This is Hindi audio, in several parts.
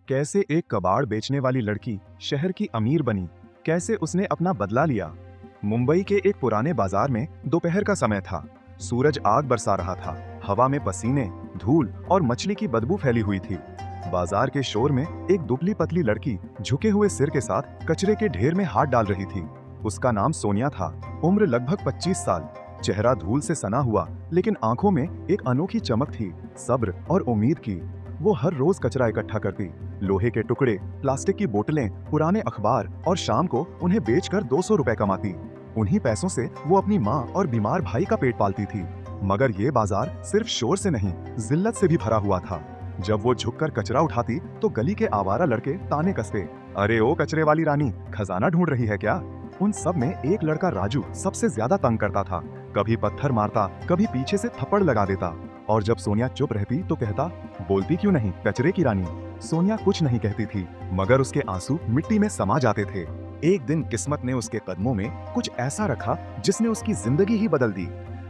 कैसे एक कबाड़ बेचने वाली लड़की शहर की अमीर बनी, कैसे उसने अपना बदला लिया। मुंबई के एक पुराने बाजार में दोपहर का समय था। सूरज आग बरसा रहा था। हवा में पसीने, धूल और मछली की बदबू फैली हुई थी। बाजार के शोर में एक दुबली पतली लड़की झुके हुए सिर के साथ कचरे के ढेर में हाथ डाल रही थी। उसका नाम सोनिया था। उम्र लगभग 25 साल। चेहरा धूल से सना हुआ, लेकिन आंखों में एक अनोखी चमक थी, सब्र और उम्मीद की। वो हर रोज कचरा इकट्ठा करती, लोहे के टुकड़े, प्लास्टिक की बोतलें, पुराने अखबार, और शाम को उन्हें बेचकर 200 रुपए कमाती। उन्हीं पैसों से वो अपनी माँ और बीमार भाई का पेट पालती थी। मगर ये बाजार सिर्फ शोर से नहीं, जिल्लत से भी भरा हुआ था। जब वो झुककर कचरा उठाती तो गली के आवारा लड़के ताने कसते, अरे ओ कचरे वाली रानी, खजाना ढूंढ रही है क्या। उन सब में एक लड़का राजू सबसे ज्यादा तंग करता था। कभी पत्थर मारता, कभी पीछे से थप्पड़ लगा देता। और जब सोनिया चुप रहती तो कहता, बोलती क्यों नहीं कचरे की रानी। सोनिया कुछ नहीं कहती थी, मगर उसके आंसू मिट्टी में समा जाते थे। एक दिन किस्मत ने उसके कदमों में कुछ ऐसा रखा जिसने उसकी जिंदगी ही बदल दी।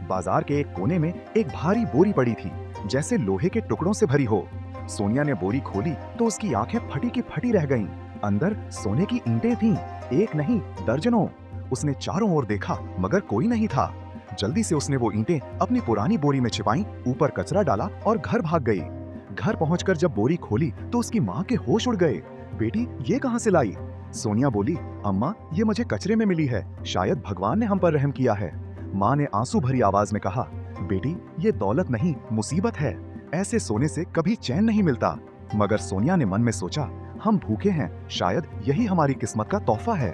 बाजार के एक कोने में एक भारी बोरी पड़ी थी, जैसे लोहे के टुकड़ों से भरी हो। सोनिया ने बोरी खोली तो उसकी आंखें फटी की फटी रह गईं। अंदर सोने की ईंटें थीं, एक नहीं दर्जनों। उसने चारों ओर देखा, मगर कोई नहीं था। जल्दी से उसने वो ईंटें अपनी पुरानी बोरी में छिपाईं, ऊपर कचरा डाला और घर भाग गई। घर पहुंचकर जब बोरी खोली तो उसकी माँ के होश उड़ गए। बेटी, ये कहां से लाई। सोनिया बोली, अम्मा, ये मुझे कचरे में मिली है, शायद भगवान ने हम पर रहम किया है। माँ ने आंसू भरी आवाज में कहा, बेटी, ये दौलत नहीं, मुसीबत है। ऐसे सोने से कभी चैन नहीं मिलता। मगर सोनिया ने मन में सोचा, हम भूखे हैं, शायद यही हमारी किस्मत का तोहफा है।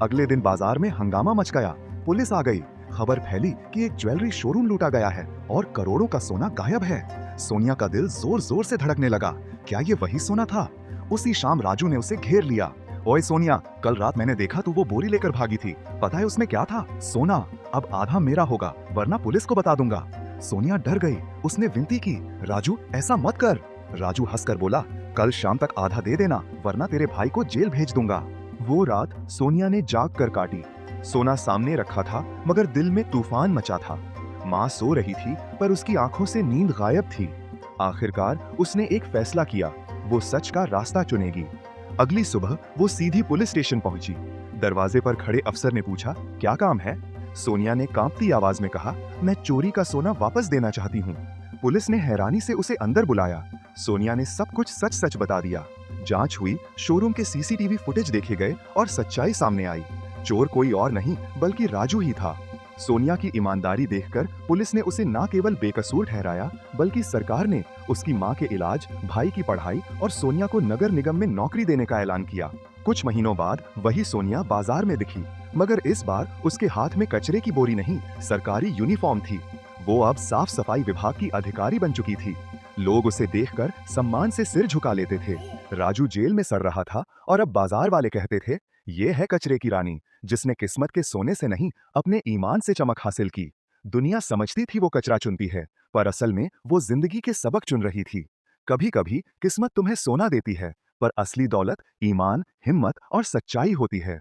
अगले दिन बाजार में हंगामा मच गया। पुलिस आ गई। खबर फैली कि एक ज्वेलरी शोरूम लूटा गया है और करोड़ों का सोना गायब है। सोनिया का दिल जोर जोर से धड़कने लगा। क्या ये वही सोना था? उसी शाम राजू ने उसे घेर लिया। ओए सोनिया, कल रात मैंने देखा तू वो बोरी लेकर भागी थी। पता है उसमें क्या था? सोना। अब आधा मेरा होगा, वरना पुलिस को बता दूंगा। सोनिया डर गई। उसने विनती की, राजू ऐसा मत कर। राजू हंसकर बोला, कल शाम तक आधा दे देना, वरना तेरे भाई को जेल भेज दूंगा। वो रात सोनिया ने जाग कर काटी। सोना सामने रखा था, मगर दिल में तूफान मचा था। माँ सो रही थी, पर उसकी आंखों से नींद गायब थी। आखिरकार उसने एक फैसला किया, वो सच का रास्ता चुनेगी। अगली सुबह वो सीधी पुलिस स्टेशन पहुंची। दरवाजे पर खड़े अफसर ने पूछा, क्या काम है? सोनिया ने कांपती आवाज में कहा, मैं चोरी का सोना वापस देना चाहती हूँ। पुलिस ने हैरानी से उसे अंदर बुलाया। सोनिया ने सब कुछ सच सच बता दिया। जांच हुई, शोरूम के सीसीटीवी फुटेज देखे गए और सच्चाई सामने आई। चोर कोई और नहीं बल्कि राजू ही था। सोनिया की ईमानदारी देखकर पुलिस ने उसे न केवल बेकसूर ठहराया, बल्कि सरकार ने उसकी मां के इलाज, भाई की पढ़ाई और सोनिया को नगर निगम में नौकरी देने का ऐलान किया। कुछ महीनों बाद वही सोनिया बाजार में दिखी, मगर इस बार उसके हाथ में कचरे की बोरी नहीं, सरकारी यूनिफॉर्म थी। वो अब साफ सफाई विभाग की अधिकारी बन चुकी थी। लोग उसे देखकर सम्मान से सिर झुका लेते थे। राजू जेल में सड़ रहा था और अब बाजार वाले कहते थे, ये है कचरे की रानी, जिसने किस्मत के सोने से नहीं, अपने ईमान से चमक हासिल की। दुनिया समझती थी वो कचरा चुनती है, पर असल में वो जिंदगी के सबक चुन रही थी। कभी कभी किस्मत तुम्हें सोना देती है, पर असली दौलत ईमान, हिम्मत और सच्चाई होती है।